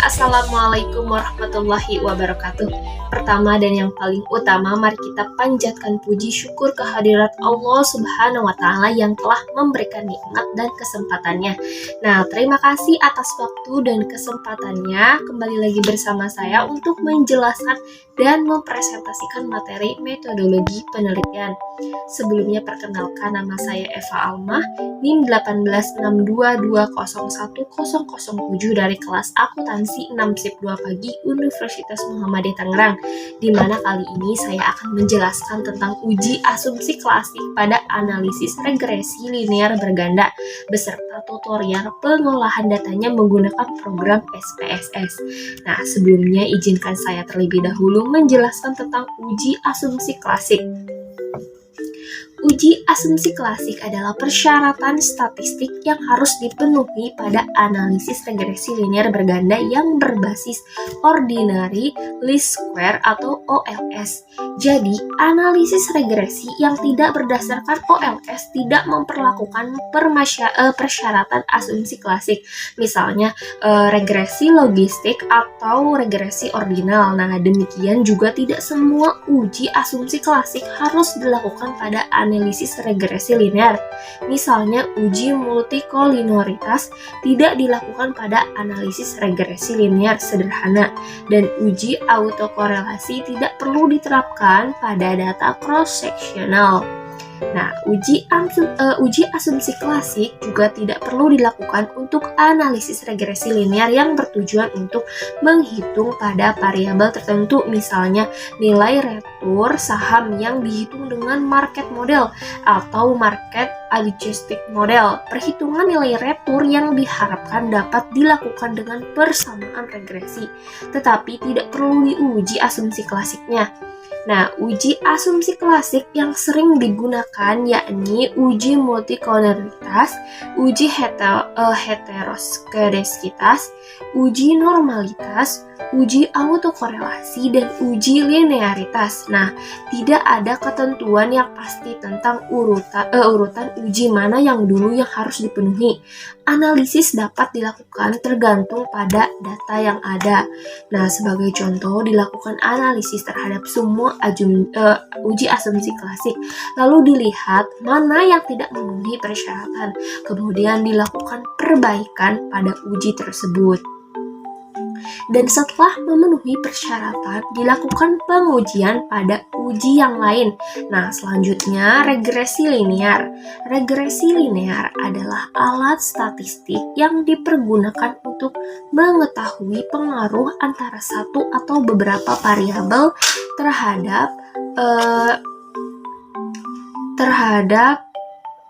Assalamualaikum warahmatullahi wabarakatuh. Pertama dan yang paling utama, mari kita panjatkan puji syukur kehadirat Allah Subhanahu wa Ta'ala yang telah memberikan nikmat dan kesempatannya. Nah, terima kasih atas waktu dan kesempatannya. Kembali lagi bersama saya untuk menjelaskan dan mempresentasikan materi metodologi penelitian. Sebelumnya perkenalkan, nama saya Eva Almah, NIM 18622010007 dari kelas akuntansi 6 SIP 2 pagi Universitas Muhammadiyah Tangerang, di mana kali ini saya akan menjelaskan tentang uji asumsi klasik pada analisis regresi linear berganda beserta tutorial pengolahan datanya menggunakan program SPSS. Nah, sebelumnya izinkan saya terlebih dahulu menjelaskan tentang uji asumsi klasik. Uji asumsi klasik adalah persyaratan statistik yang harus dipenuhi pada analisis regresi linear berganda yang berbasis ordinary least square atau OLS. Jadi, analisis regresi yang tidak berdasarkan OLS tidak memperlakukan persyaratan asumsi klasik. Misalnya, regresi logistik atau regresi ordinal. Nah, demikian juga tidak semua uji asumsi klasik harus dilakukan pada analisis regresi linear. Misalnya, uji multikolinoritas tidak dilakukan pada analisis regresi linear sederhana, dan uji autokorelasi tidak perlu diterapkan pada data cross-sectional. Nah, uji asumsi klasik juga tidak perlu dilakukan untuk analisis regresi linear yang bertujuan untuk menghitung pada variabel tertentu, misalnya nilai retur saham yang dihitung dengan market model atau market adjusted model. Perhitungan nilai retur yang diharapkan dapat dilakukan dengan persamaan regresi, tetapi tidak perlu diuji asumsi klasiknya. Nah, uji asumsi klasik yang sering digunakan yakni uji multikoloritas, uji heteroskedasitas, uji normalitas, uji autokorelasi, dan uji linearitas. Nah, tidak ada ketentuan yang pasti tentang urutan uji mana yang dulu yang harus dipenuhi. Analisis dapat dilakukan tergantung pada data yang ada. Nah, sebagai contoh, dilakukan analisis terhadap semua uji asumsi klasik, lalu dilihat mana yang tidak memenuhi persyaratan, kemudian dilakukan perbaikan pada uji tersebut. Dan setelah memenuhi persyaratan, dilakukan pengujian pada uji yang lain. Nah, selanjutnya regresi linear. Regresi linear adalah alat statistik yang dipergunakan untuk mengetahui pengaruh antara satu atau beberapa variabel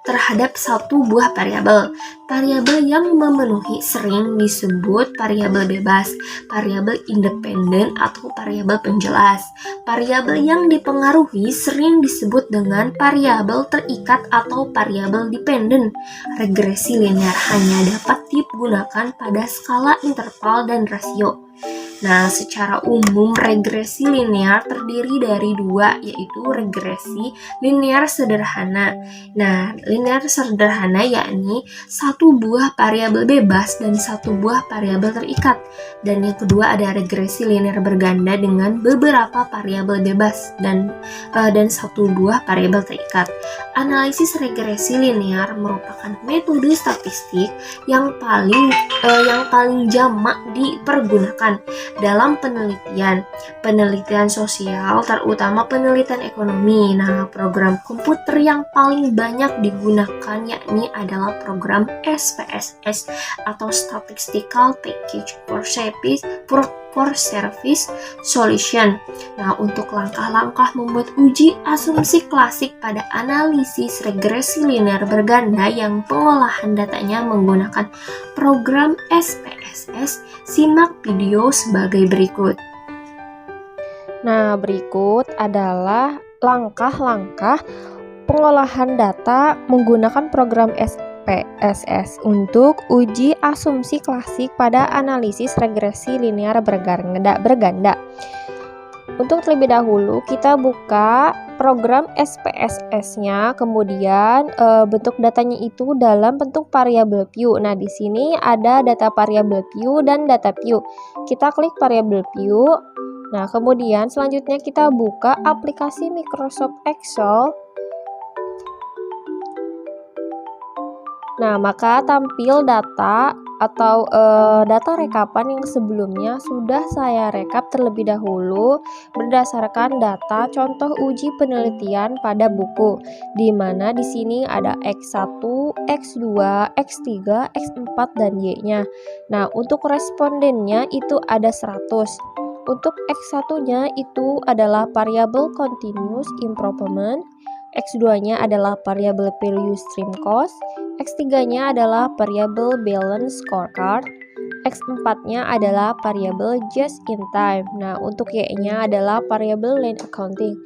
terhadap satu buah variabel. Variabel yang memenuhi sering disebut variabel bebas, variabel independen, atau variabel penjelas. Variabel yang dipengaruhi sering disebut dengan variabel terikat atau variabel dependen. Regresi linear hanya dapat digunakan pada skala interval dan rasio. Nah, secara umum regresi linear terdiri dari dua, yaitu regresi linear sederhana. Nah, linear sederhana yakni satu buah variabel bebas dan satu buah variabel terikat. Dan yang kedua ada regresi linear berganda dengan beberapa variabel bebas dan satu buah variabel terikat. Analisis regresi linear merupakan metode statistik yang paling jamak dipergunakan dalam penelitian sosial, terutama penelitian ekonomi. Nah, program komputer yang paling banyak digunakan yakni adalah program SPSS atau Statistical Package for Service Solution. Nah, untuk langkah-langkah membuat uji asumsi klasik pada analisis regresi linear berganda yang pengolahan datanya menggunakan program SPSS, simak video sebagai berikut. Nah, berikut adalah langkah-langkah pengolahan data menggunakan program SPSS untuk uji asumsi klasik pada analisis regresi linear berganda. Untuk terlebih dahulu kita buka program SPSS-nya, kemudian bentuk datanya itu dalam bentuk variabel view. Nah, di sini ada data variabel view dan data view. Kita klik variabel view. Nah, kemudian selanjutnya kita buka aplikasi Microsoft Excel. Nah, maka tampil data atau data rekapan yang sebelumnya sudah saya rekap terlebih dahulu berdasarkan data contoh uji penelitian pada buku, di mana di sini ada X1, X2, X3, X4 dan Y-nya. Nah, untuk respondennya itu ada 100. Untuk X1-nya itu adalah variabel continuous improvement, X2-nya adalah variabel value stream cost, X3-nya adalah variabel balance scorecard, X4-nya adalah variabel just in time. Nah, untuk Y-nya adalah variabel line accounting.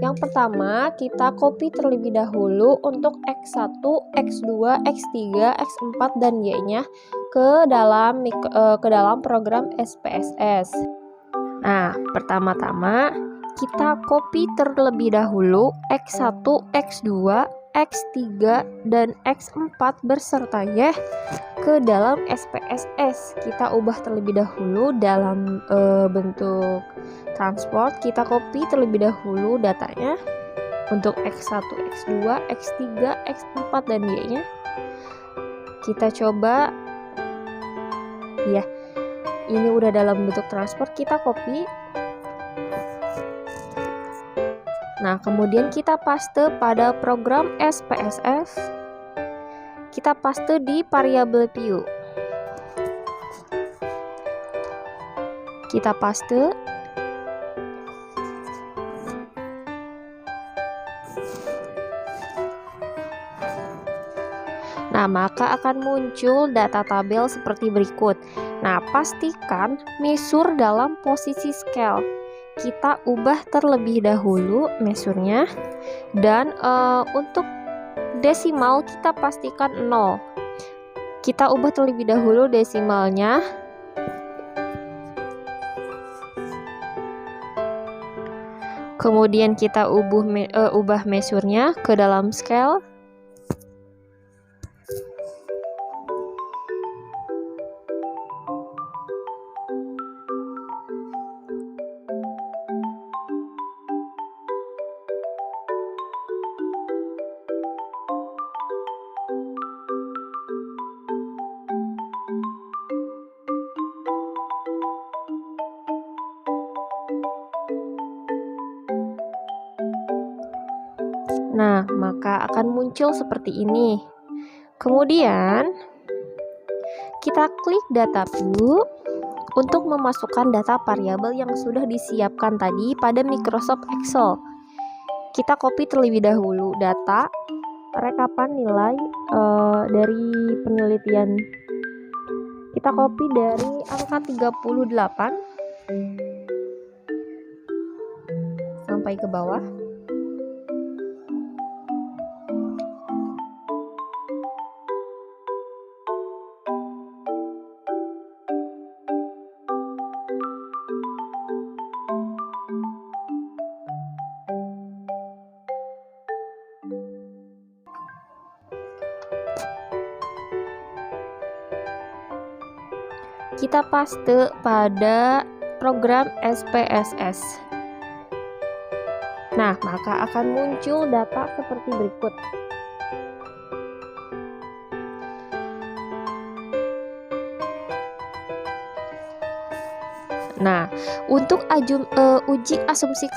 Yang pertama, kita copy terlebih dahulu untuk X1, X2, X3, X4 dan Y-nya ke dalam program SPSS. Nah, pertama-tama kita copy terlebih dahulu X1, X2, X3, dan X4 beserta Y ke dalam SPSS. Kita ubah terlebih dahulu dalam bentuk transport. Kita copy terlebih dahulu datanya untuk X1, X2, X3, X4, dan Y-nya. Kita coba, ya, ini udah dalam bentuk transport, kita copy. Nah, kemudian kita paste pada program SPSS. Kita paste di variabel view. Kita paste. Nah, maka akan muncul data tabel seperti berikut. Nah, pastikan measure dalam posisi scale. Kita ubah terlebih dahulu measure-nya, dan untuk desimal kita pastikan 0. Kita ubah terlebih dahulu desimalnya. Kemudian kita ubah measure-nya ke dalam scale. Nah, maka akan muncul seperti ini. Kemudian, kita klik data view untuk memasukkan data variabel yang sudah disiapkan tadi pada Microsoft Excel. Kita copy terlebih dahulu data rekapan nilai dari penelitian. Kita copy dari angka 38 sampai ke bawah. Kita paste pada program SPSS. Nah, maka akan muncul data seperti berikut. Nah, untuk uji asumsi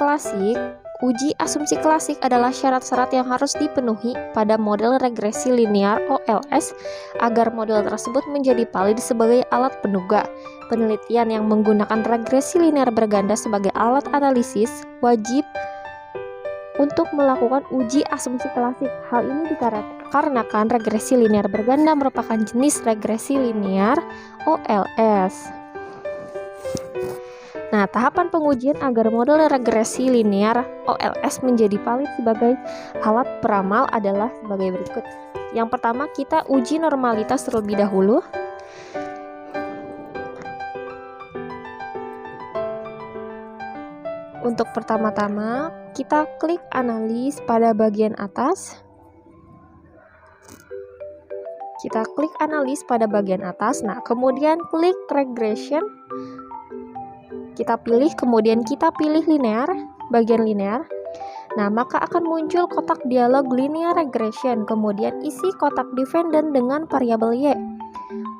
klasik adalah syarat-syarat yang harus dipenuhi pada model regresi linear OLS agar model tersebut menjadi valid sebagai alat penuga. Penelitian yang menggunakan regresi linear berganda sebagai alat analisis wajib untuk melakukan uji asumsi klasik. Hal ini dikarenakan regresi linear berganda merupakan jenis regresi linear OLS. Nah, tahapan pengujian agar model regresi linear OLS menjadi valid sebagai alat peramal adalah sebagai berikut. Yang pertama, kita uji normalitas terlebih dahulu. Untuk pertama-tama, kita klik analis pada bagian atas. Kita klik analis pada bagian atas. Nah, kemudian klik regression. Kita pilih, kemudian kita pilih linear, bagian linear. Nah, maka akan muncul kotak dialog linear regression. Kemudian isi kotak dependent dengan variabel Y.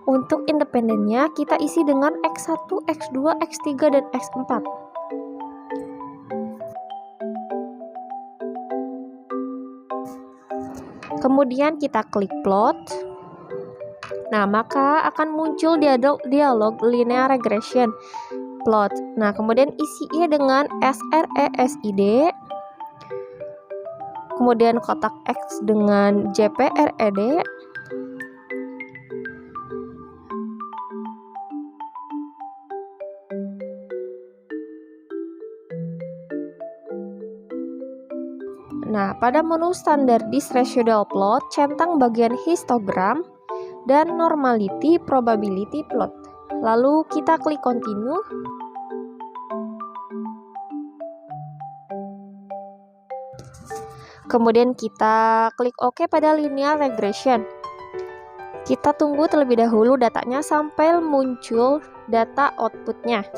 Untuk independennya kita isi dengan X1, X2, X3, dan X4. Kemudian kita klik plot. Nah, maka akan muncul dialog linear regression plot. Nah, kemudian isi Y dengan SRESID. Kemudian kotak X dengan JPRED. Nah, pada menu standardized residual plot, centang bagian histogram dan normality probability plot. Lalu kita klik continue. Kemudian kita klik OK pada linear regression. Kita tunggu terlebih dahulu datanya sampai muncul data outputnya.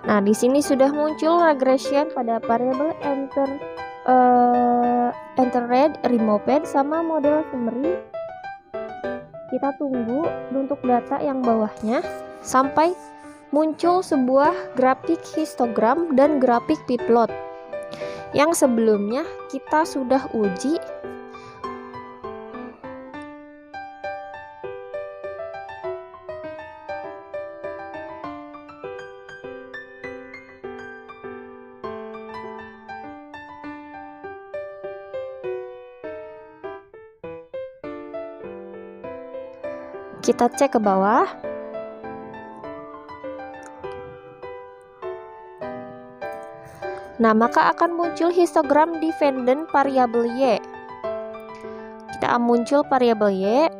Nah, di sini sudah muncul regression pada variabel enter read, removed, sama model summary. Kita tunggu untuk data yang bawahnya sampai muncul sebuah grafik histogram dan grafik p-plot yang sebelumnya kita sudah uji. Kita cek ke bawah. Nah, maka akan muncul histogram dependent variabel Y. Kita muncul variabel Y.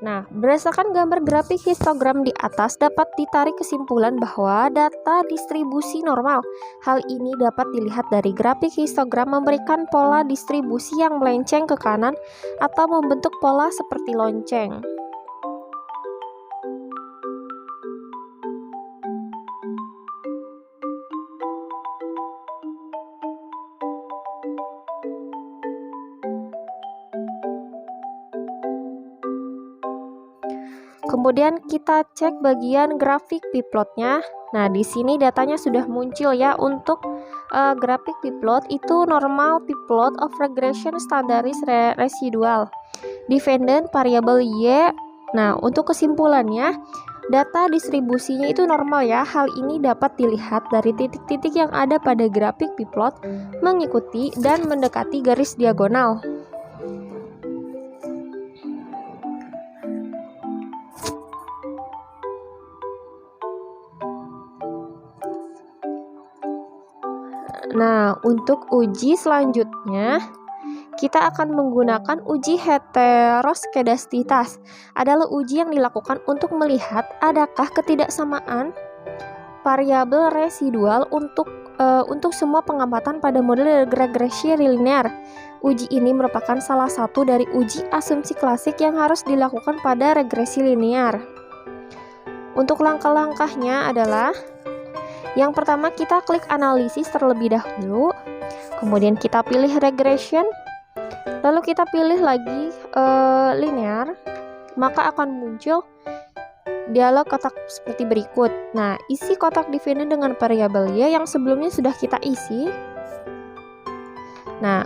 Nah, berdasarkan gambar grafik histogram di atas dapat ditarik kesimpulan bahwa data distribusi normal. Hal ini dapat dilihat dari grafik histogram memberikan pola distribusi yang melenceng ke kanan atau membentuk pola seperti lonceng. Kemudian kita cek bagian grafik p-plotnya. Nah, di sini datanya sudah muncul ya. Untuk grafik p-plot itu normal p-plot of regression standardized residual dependent variable Y. Nah, untuk kesimpulannya data distribusinya itu normal ya. Hal ini dapat dilihat dari titik-titik yang ada pada grafik p-plot mengikuti dan mendekati garis diagonal. Nah, untuk uji selanjutnya, kita akan menggunakan uji heteroskedastisitas. Adalah uji yang dilakukan untuk melihat adakah ketidaksamaan variabel residual untuk semua pengamatan pada model regresi linear. Uji ini merupakan salah satu dari uji asumsi klasik yang harus dilakukan pada regresi linear. Untuk langkah-langkahnya adalah: yang pertama, kita klik analisis terlebih dahulu, kemudian kita pilih regression, lalu kita pilih lagi linear, maka akan muncul dialog kotak seperti berikut. Nah, isi kotak dependent dengan variabel Y yang sebelumnya sudah kita isi. Nah,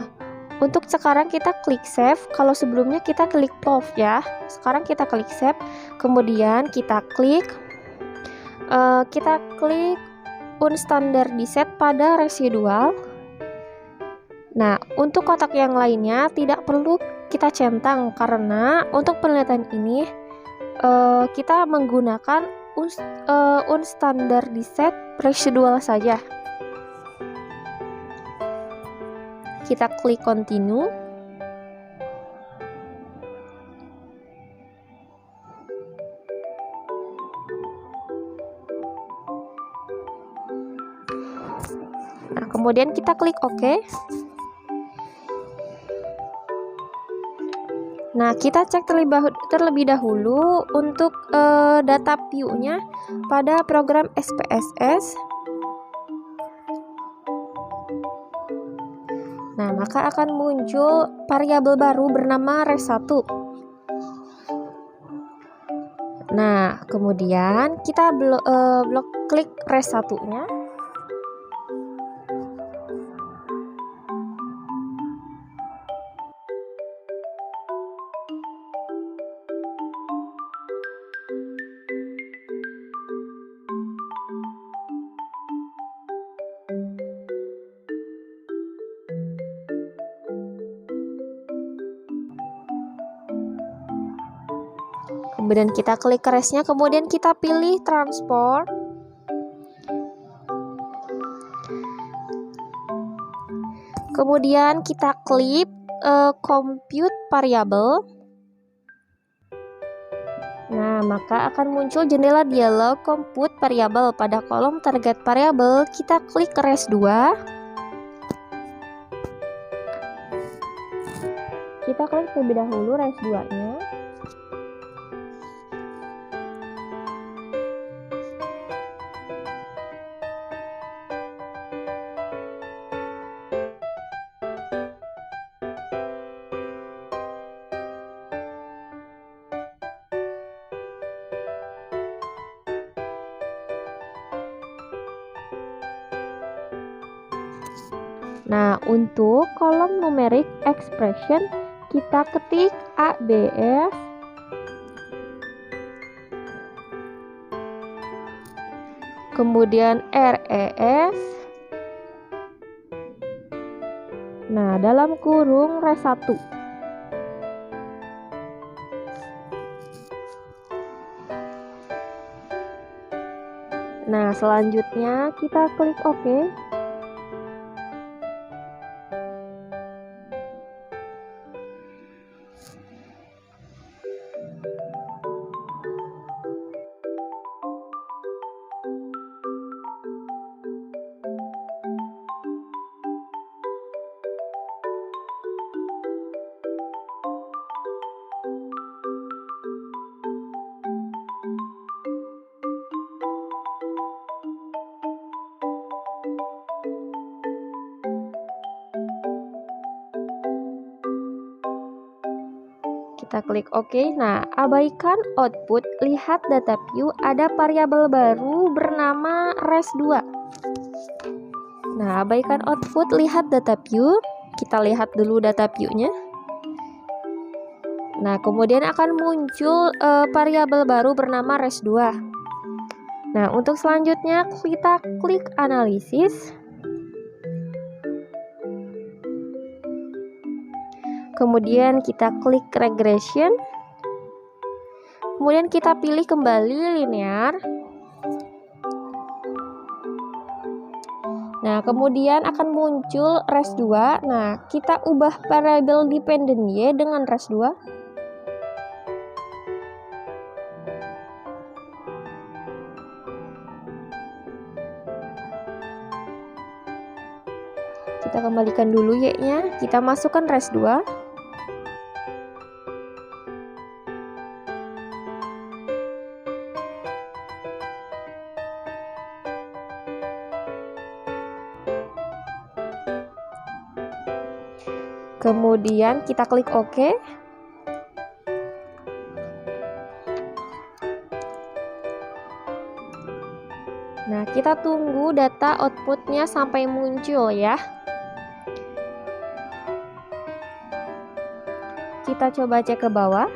untuk sekarang kita klik save. Kalau sebelumnya kita klik plot ya, sekarang kita klik save, kemudian kita klik unstandardized pada residual. Nah, untuk kotak yang lainnya tidak perlu kita centang karena untuk penelitian ini kita menggunakan unstandardized residual saja. Kita klik continue. Nah, kemudian kita klik OK. Nah, kita cek terlebih dahulu untuk data view-nya pada program SPSS. Nah, maka akan muncul variabel baru bernama res1. Nah, kemudian kita klik res1-nya. Kemudian kita klik resnya, kemudian kita pilih transport. Kemudian kita klik compute variable. Nah, maka akan muncul jendela dialog compute variable. Pada kolom target variable, kita klik res2. Kita klik terlebih dahulu res2-nya. Nah, untuk kolom numeric expression kita ketik ABS, kemudian RES. Nah, dalam kurung res1. Nah, selanjutnya kita klik OK. Kita klik OK. Nah, abaikan output, lihat data view, ada variabel baru bernama res2. Nah, abaikan output, lihat data view. Kita lihat dulu data view-nya. Nah, kemudian akan muncul variabel baru bernama res2. Nah, untuk selanjutnya kita klik analisis. Kemudian kita klik regression. Kemudian kita pilih kembali linear. Nah, kemudian akan muncul res2. Nah, kita ubah variable dependent Y dengan res2. Kita kembalikan dulu Y-nya, kita masukkan res2. Kemudian kita klik OK. Nah, kita tunggu data outputnya sampai muncul ya. Kita coba cek ke bawah.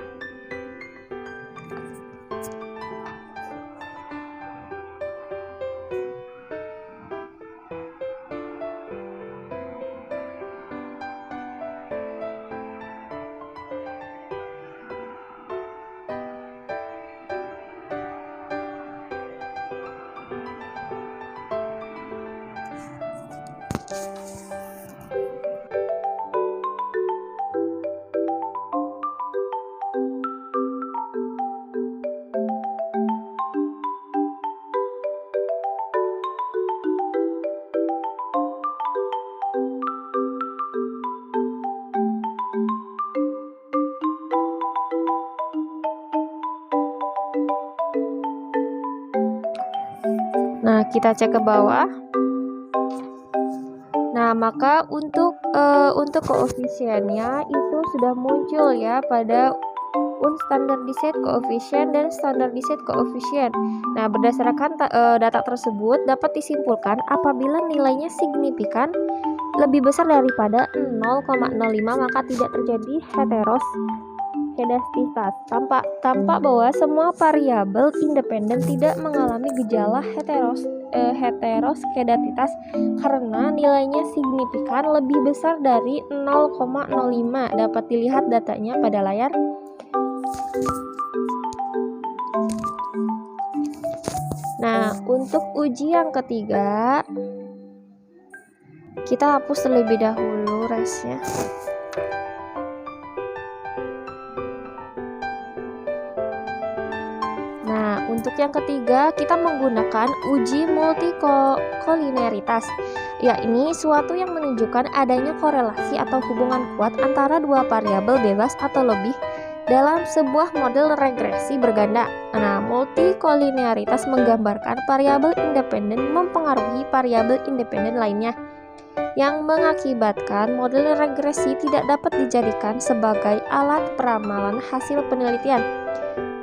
Nah, kita cek ke bawah. Nah, maka untuk koefisiennya itu sudah muncul ya pada unstandardized coefficient dan standardized coefficient. Nah, berdasarkan data tersebut dapat disimpulkan apabila nilainya signifikan lebih besar daripada 0,05 maka tidak terjadi heteroskedastisitas. Tampak bahwa semua variabel independen tidak mengalami gejala heteroskedastisitas karena nilainya signifikan lebih besar dari 0,05. Dapat dilihat datanya pada layar. Nah, untuk uji yang ketiga, kita hapus terlebih dahulu resnya. Nah, untuk yang ketiga, kita menggunakan uji multikolineritas. Ya, ini suatu yang menunjukkan adanya korelasi atau hubungan kuat antara dua variabel bebas atau lebih dalam sebuah model regresi berganda. Nah, multikolineritas menggambarkan variabel independen mempengaruhi variabel independen lainnya, yang mengakibatkan model regresi tidak dapat dijadikan sebagai alat peramalan hasil penelitian.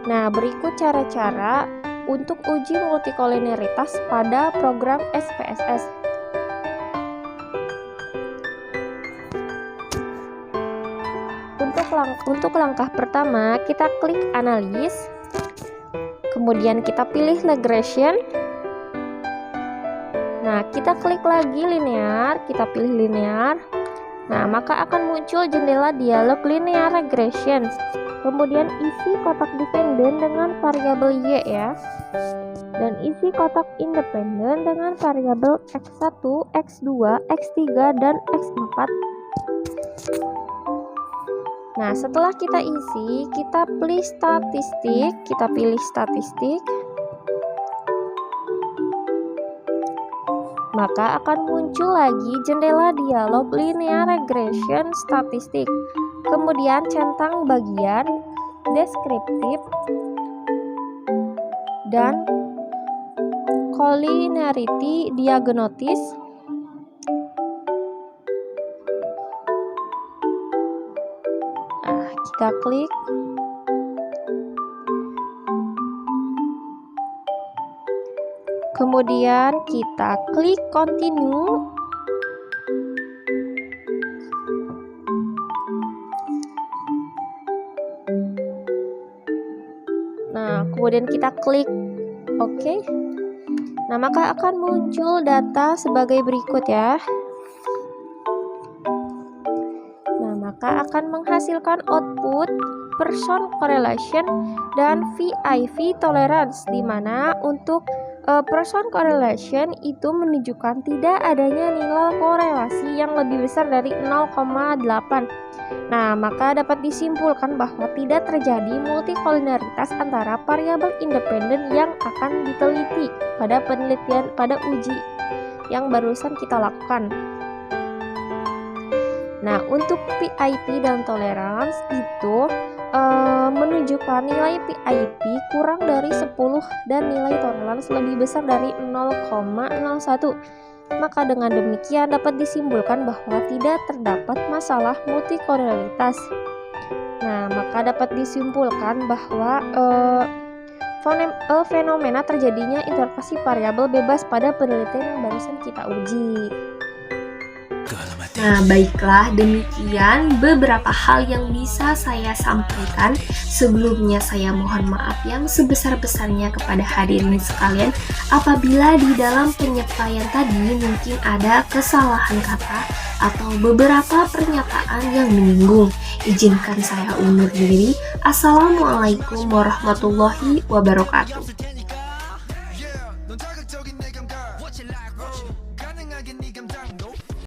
Nah, berikut cara-cara untuk uji multikolineritas pada program SPSS. Untuk langkah pertama, kita klik analis, kemudian kita pilih regression. Nah, kita klik lagi linear, kita pilih linear. Nah, maka akan muncul jendela dialog linear regression. Kemudian isi kotak dependen dengan variabel Y ya. Dan isi kotak independen dengan variabel X1, X2, X3, dan X4. Nah, setelah kita isi, kita pilih statistik, maka akan muncul lagi jendela dialog linear regression statistik. Kemudian centang bagian deskriptif dan collinearity diagnosis. Nah, kita klik. Kemudian kita klik continue. Nah, kemudian kita klik OK. Nah, maka akan muncul data sebagai berikut ya. Nah, maka akan menghasilkan output person correlation dan VIV tolerance, di mana untuk person correlation itu menunjukkan tidak adanya nilai korelasi yang lebih besar dari 0,8. Nah, maka dapat disimpulkan bahwa tidak terjadi multikolineritas antara variabel independen yang akan diteliti pada penelitian pada uji yang barusan kita lakukan. Nah, untuk PIP dan tolerance itu menunjukkan nilai PIP kurang dari 10 dan nilai tolerance lebih besar dari 0,01. Maka dengan demikian dapat disimpulkan bahwa tidak terdapat masalah multikolineritas. Nah, maka dapat disimpulkan bahwa fenomena terjadinya interpretasi variabel bebas pada penelitian yang barusan kita uji. Nah, baiklah, demikian beberapa hal yang bisa saya sampaikan. Sebelumnya saya mohon maaf yang sebesar-besarnya kepada hadirin sekalian apabila di dalam penyampaian tadi mungkin ada kesalahan kata atau beberapa pernyataan yang menyinggung. Izinkan saya undur diri. Assalamualaikum warahmatullahi wabarakatuh.